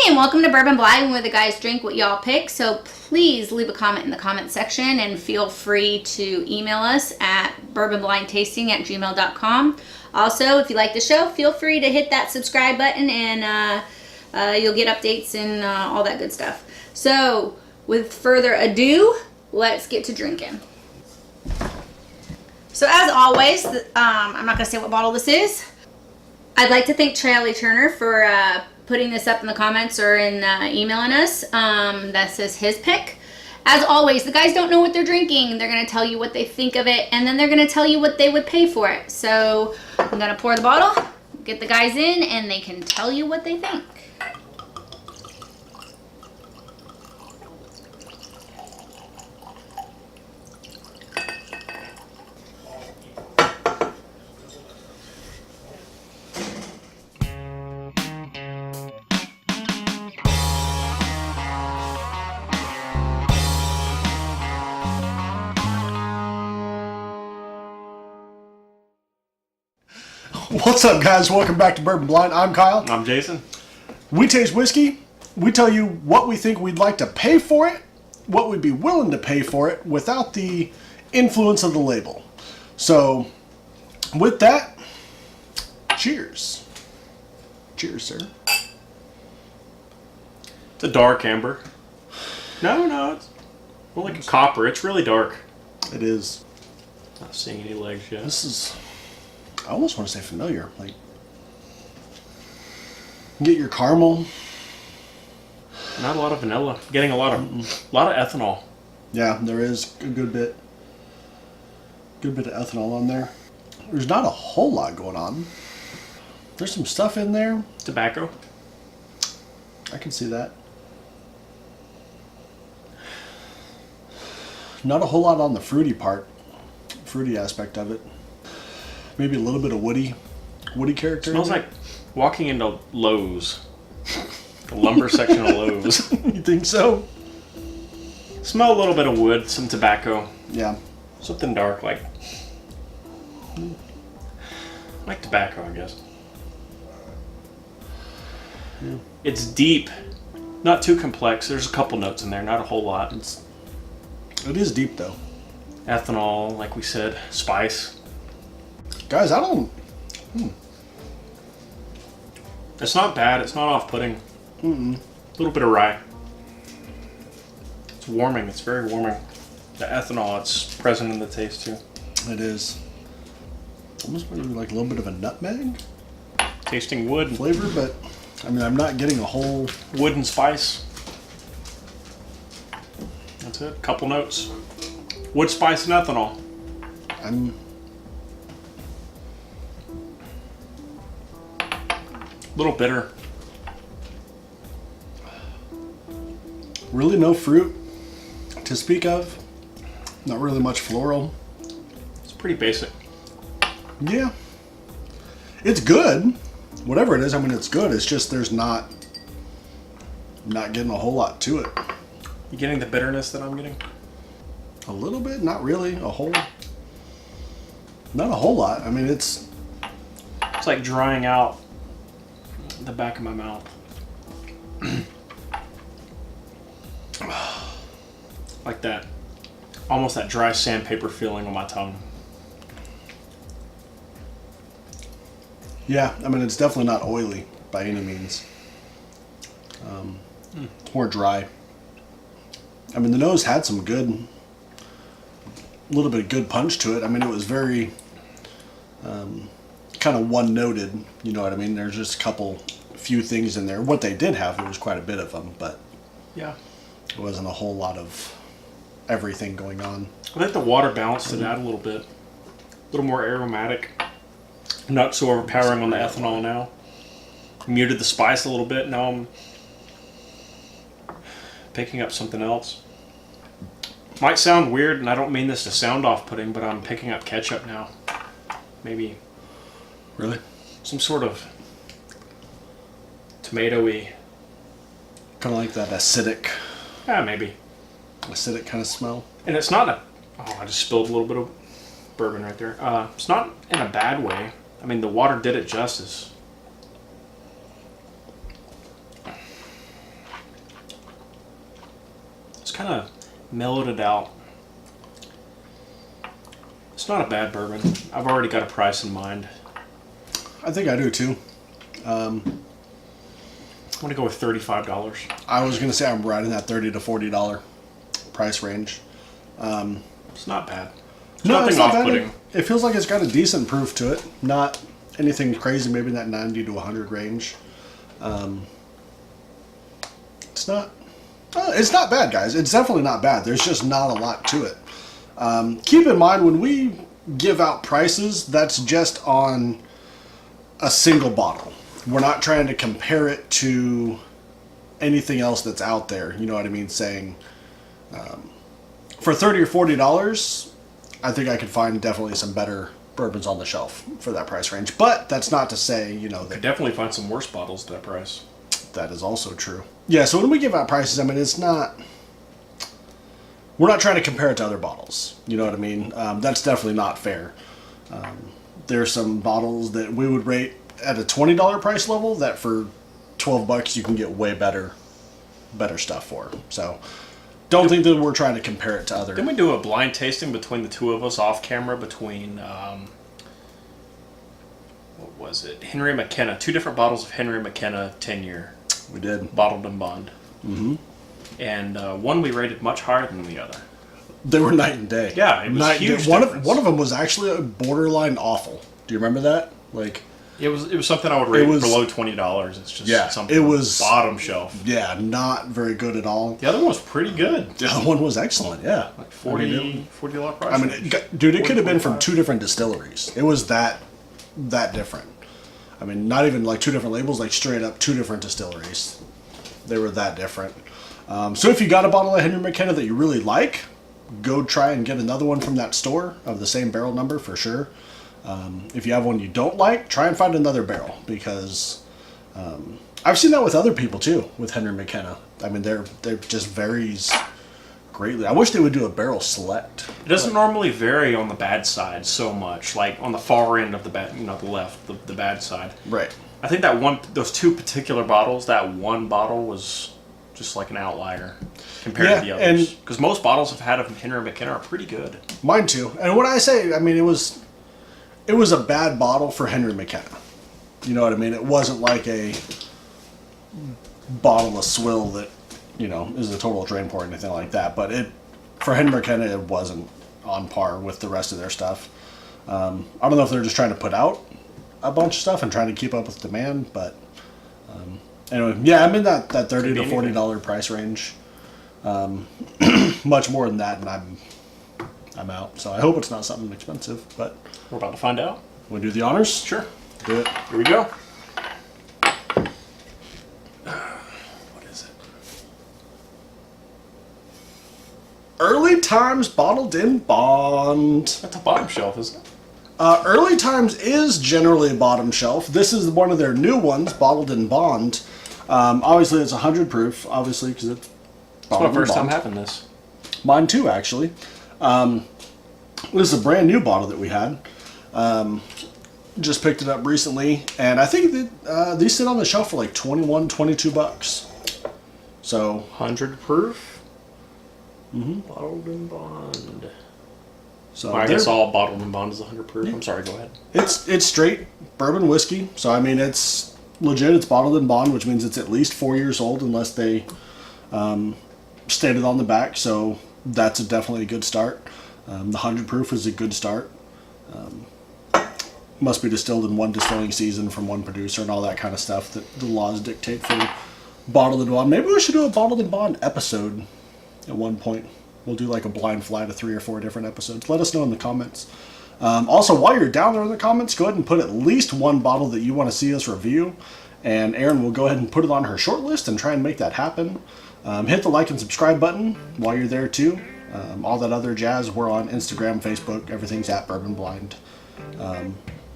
and welcome to Bourbon Blind, where the guys drink what y'all pick. So please leave a comment in the comment section and feel free to email us at bourbonblindtasting@gmail.com. Also, if you like the show, feel free to hit that subscribe button and you'll get updates and all that good stuff. So with further ado, let's get to drinking. So as always, I'm not going to say what bottle this is. I'd like to thank Charlie Turner for putting this up in the comments or in emailing us. This is his pick. As always, the guys don't know what they're drinking. They're going to tell you what they think of it, and then they're going to tell you what they would pay for it. So I'm going to pour the bottle, get the guys in, and they can tell you what they think. What's up, guys? Welcome back to Bourbon Blind. I'm Kyle. I'm Jason. We taste whiskey. We tell you what we think we'd like to pay for it, what we'd be willing to pay for it without the influence of the label. So, with that, cheers. Cheers, sir. It's a dark amber. No, it's more like a copper. It's really dark. It is. Not seeing any legs yet. This is, I almost want to say familiar. Like, get your caramel. Not a lot of vanilla. Getting a lot of ethanol. Yeah, there is a good bit of ethanol on there. There's not a whole lot going on. There's some stuff in there. Tobacco. I can see that. Not a whole lot on the fruity aspect of it. Maybe a little bit of woody character. Smells like walking into Lowe's. The lumber section of Lowe's. You think so? Smell a little bit of wood, some tobacco. Yeah. Something dark like tobacco, I guess. Yeah. It's deep. Not too complex. There's a couple notes in there, not a whole lot. It is deep though. Ethanol, like we said, spice. Guys, I don't... It's not bad. It's not off-putting. A little bit of rye. It's warming. It's very warming. The ethanol, it's present in the taste too. It is. Almost maybe like a little bit of a nutmeg Tasting wood. flavor, but I mean, I'm not getting a whole... Wood and spice. That's it. Couple notes. Wood, spice, and ethanol. I'm... Little bitter. Really no fruit to speak of. Not really much floral. It's pretty basic. Yeah. It's good. Whatever it is, I mean, it's good. It's just there's not getting a whole lot to it. You getting the bitterness that I'm getting? A little bit, not really. Not a whole lot. I mean, it's like drying out the back of my mouth. Like that. Almost that dry sandpaper feeling on my tongue. yeah. I mean, it's definitely not oily by any means. It's more dry. I mean, the nose had some good, little bit of good punch to it. I mean, it was very kind of one-noted. You know what I mean? There's just a few things in there. What they did have, there was quite a bit of them, but Yeah. it wasn't a whole lot of everything going on. I think the water balanced it out a little bit. A little more aromatic. Not so overpowering on the ethanol now. Muted the spice a little bit. Now I'm picking up something else. Might sound weird, and I don't mean this to sound off-putting, but I'm picking up ketchup now. Maybe Really? some sort of tomatoey. Kind of like that acidic Yeah, maybe. kind of smell. And it's not I just spilled a little bit of bourbon right there. It's not in a bad way. I mean, the water did it justice. kind of mellowed it out. It's not a bad bourbon. I've already got a price in mind. I think I do too. I'm going to go with $35. I was going to say I'm right in that $30 to $40 price range. It's not bad. No, Nothing it's not bad. off-putting. It feels like it's got a decent proof to it. Not anything crazy, maybe in that 90 to 100 range. It's not bad, guys. It's definitely not bad. There's just not a lot to it. Keep in mind, when we give out prices, that's just on a single bottle. We're not trying to compare it to anything else that's out there. You know what I mean? Saying, for $30 or $40, I think I could find definitely some better bourbons on the shelf for that price range. But that's not to say, you know, Could that definitely find some worse bottles at that price. that is also true. Yeah, so when we give out prices, I mean, we're not trying to compare it to other bottles. You know what I mean? That's definitely not fair. There's some bottles that we would rate at a $20 price level that for $12 you can get way better stuff for. So don't think that we're trying to compare it to other. Didn't we do a blind tasting between the two of us off camera between, what was it? Henry McKenna. 2 different bottles of Henry McKenna 10-year. We did. Bottled and bond. Mm-hmm. And one we rated much higher than the other. They were night and day. Yeah, it was night huge and day. One difference. of them was actually a borderline awful. Do you remember that? Like, It was something I would rate was- below $20. It's just Yeah, something it was- bottom shelf. yeah, not very good at all. The other one was pretty good. The other one was excellent. Yeah, Like $40 price. I mean, range. dude, it could have been 45. from 2 different distilleries. It was that different. I mean, not even like 2 different labels, like straight up 2 different distilleries. They were that different. So if you got a bottle of Henry McKenna that you really like, go try and get another one from that store of the same barrel number for sure. If you have one you don't like, try and find another barrel, because I've seen that with other people too, with Henry McKenna. I mean, they're just varies greatly. I wish they would do a barrel select. It doesn't normally vary on the bad side so much, like on the far end of the bad, the left, the bad side. Right. I think those 2 particular bottles, that one bottle was just like an outlier compared to the Yeah, others. and- Because most bottles I've had of Henry McKenna are pretty good. Mine too. And when I say, I mean, it was a bad bottle for Henry McKenna. You know what I mean? It wasn't like a bottle of swill that, is a total drain pour or anything like that. But for Henry McKenna, it wasn't on par with the rest of their stuff. I don't know if they're just trying to put out a bunch of stuff and trying to keep up with demand, but anyway, yeah, I'm in that $30 to $40 price range. Much more than that, and I'm out. So I hope it's not something expensive, but We're about to find out. we do the honors. Sure. Do it. Here we go. What is it? Early Times Bottled in Bond. That's a bottom shelf, isn't it? Early Times is generally bottom shelf. This is one of their new ones, Bottled in Bond. Obviously, it's 100 proof, obviously, because it's It's bottled my first in time bond. having this. Mine too, actually. This is a brand new bottle that we had. Just picked it up recently, and I think that these sit on the shelf for like $21, $22. So 100 proof? Mm-hmm. Bottled and bond. So Well, I they're- guess all bottled and bond is 100 proof. I'm sorry, go ahead. It's straight bourbon whiskey. So I mean, it's legit. It's bottled in bond, which means it's at least 4 years old, unless they stated on the back. So that's definitely a good start. The 100 proof is a good start. Must be distilled in one distilling season from one producer and all that kind of stuff that the laws dictate for bottled in bond. Maybe we should do a bottled in bond episode at one point. We'll do like a blind fly to 3 or 4 different episodes. Let us know in the comments. Also, while you're down there in the comments, go ahead and put at least one bottle that you want to see us review, and Erin will go ahead and put it on her short list and try and make that happen. Hit the like and subscribe button while you're there too. All that other jazz, we're on Instagram, Facebook, everything's at Bourbon Blind.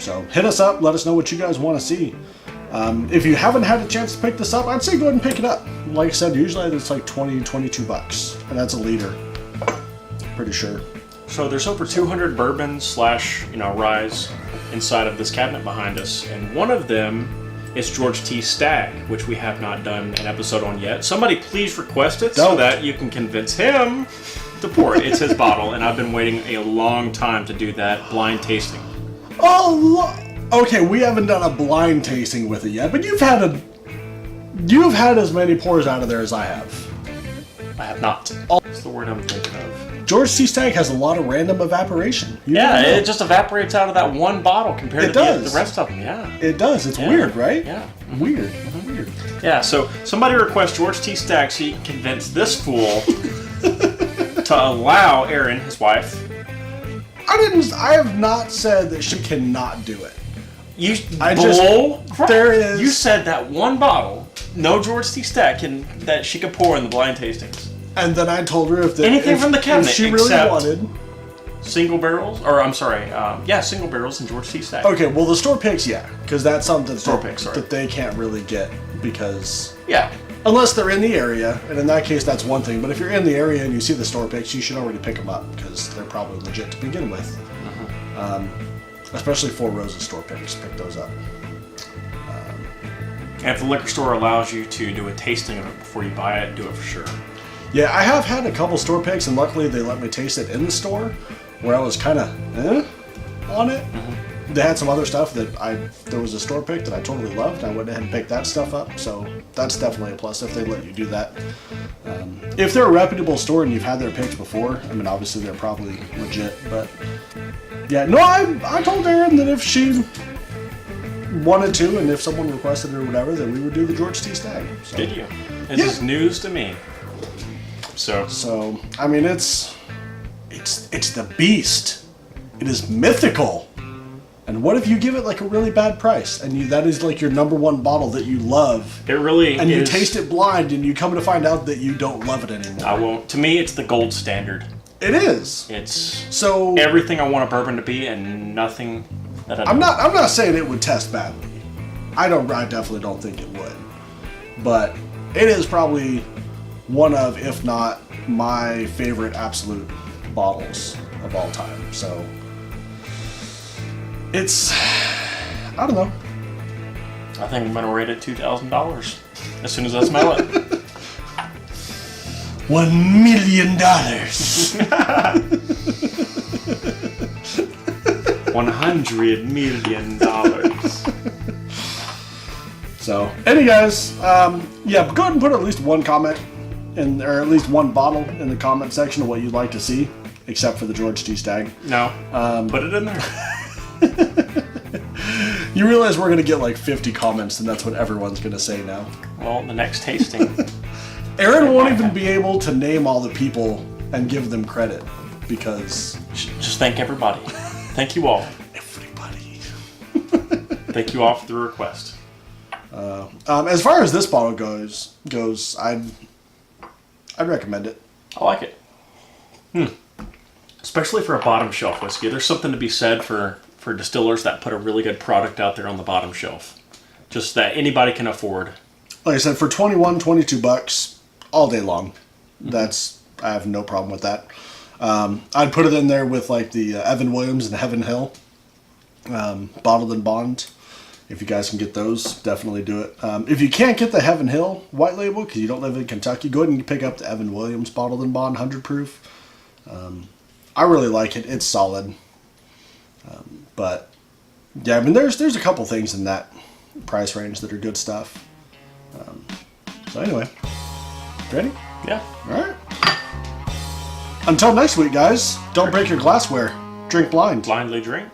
So hit us up, let us know what you guys want to see. If you haven't had a chance to pick this up, I'd say go ahead and pick it up. Like I said, usually it's like $20, $22, and that's a liter. Pretty sure. So there's over 200 bourbons / ryes inside of this cabinet behind us, and one of them It's George T. Stagg, which we have not done an episode on yet. Somebody please request it so that you can convince him to pour it. It's his bottle, and I've been waiting a long time to do that blind tasting. Oh, okay, we haven't done a blind tasting with it yet, but you've had as many pours out of there as I have. I have not. That's the word I'm thinking of. George T. Stagg has a lot of random evaporation. Yeah, it just evaporates out of that one bottle compared to the rest of them. Yeah, it does. It's weird, right? Yeah, weird. Weird. Yeah. So somebody request George T. Stagg so you can convince this fool to allow Erin, his wife. I have not said that she cannot do it. You said that one bottle, no George T. Stagg that she could pour in the blind tastings. And then I told her if from the cabinet, if she really wanted single barrels, single barrels and George T. Stagg. Okay, well the store picks, because that's something that they can't really get because unless they're in the area, and in that case that's one thing. But if you're in the area and you see the store picks, you should already pick them up because they're probably legit to begin with. Especially Four Roses store picks, pick those up. And if the liquor store allows you to do a tasting of it before you buy it, do it for sure. Yeah, I have had a couple store picks, and luckily they let me taste it in the store, where I was kind of on it. They had some other stuff there was a store pick that I totally loved. I went ahead and picked that stuff up, so that's definitely a plus if they let you do that. If they're a reputable store and you've had their picks before, I mean, obviously they're probably legit, but yeah, no, I told Erin that if she wanted to, and if someone requested it or whatever, that we would do the George T. Stagg. So. Did you? This is news to me. So I mean, it's the beast. It is mythical. And what if you give it like a really bad price, and that is like your number one bottle that you love? It really and is. You taste it blind, and you come to find out that you don't love it anymore. I won't. To me, it's the gold standard. It is. It's so everything I want a bourbon to be, and nothing that I don't. I'm not saying it would test badly. I definitely don't think it would. But it is probably one of, if not my favorite absolute bottles of all time. So it's, I don't know. I think I'm gonna rate it $2,000 as soon as I smell it. $1 million. $100 million. So, anyway, guys, go ahead and put at least one comment or at least one bottle in the comment section of what you'd like to see, except for the George T. Stagg. No, put it in there. You realize we're going to get like 50 comments, and that's what everyone's going to say now. Well, the next tasting. Erin won't even be able to name all the people and give them credit because... Just thank everybody. Thank you all. Everybody. Thank you all for the request. As far as this bottle goes, I'd recommend it. I like it. Especially for a bottom shelf whiskey. There's something to be said for distillers that put a really good product out there on the bottom shelf. Just that anybody can afford. Like I said, for $22 all day long. I have no problem with that. I'd put it in there with like the Evan Williams and Heaven Hill bottled and bond. If you guys can get those, definitely do it. If you can't get the Heaven Hill white label because you don't live in Kentucky, go ahead and pick up the Evan Williams bottled and bond 100 proof. I really like it. It's solid. But yeah, I mean, there's a couple things in that price range that are good stuff. So anyway, ready? Yeah. All right. Until next week, guys. Don't break your glassware. Drink blind. Blindly drink.